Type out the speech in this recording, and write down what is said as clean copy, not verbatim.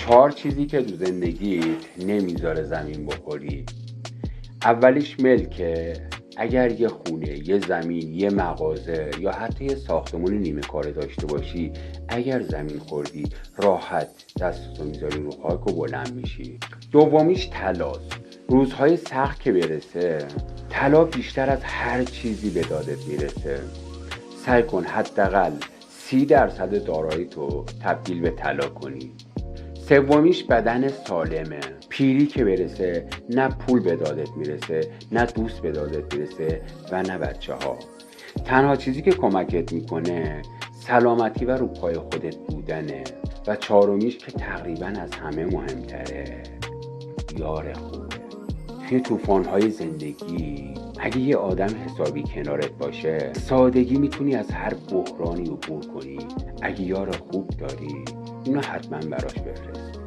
4 چیزی که تو زندگیت نمیذاره زمین بخوری. اولیش ملکه. اگر یه خونه، یه زمین، یه مغازه یا حتی یه ساختمون نیمه کاره داشته باشی، اگر زمین خوردی راحت دستتو میذاری رو خاک و بلند میشی. دومیش طلاست. روزهای سخت که برسه، طلا بیشتر از هر چیزی به دادت میرسه. سعی کن حداقل 30% دارایی تو تبدیل به طلا کنی. سومیش بدن سالمه. پیری که برسه نه پول به دادت میرسه، نه دوست به دادت میرسه و نه بچه ها. تنها چیزی که کمکت میکنه سلامتی و رو پای خودت بودنه. و چهارمیش که تقریبا از همه مهمتره، یار خوبه. توی طوفان‌های زندگی اگه یه آدم حسابی کنارت باشه، سادگی میتونی از هر بحرانی عبور کنی. اگه یار خوب داری، اینو حتما براش بفرست.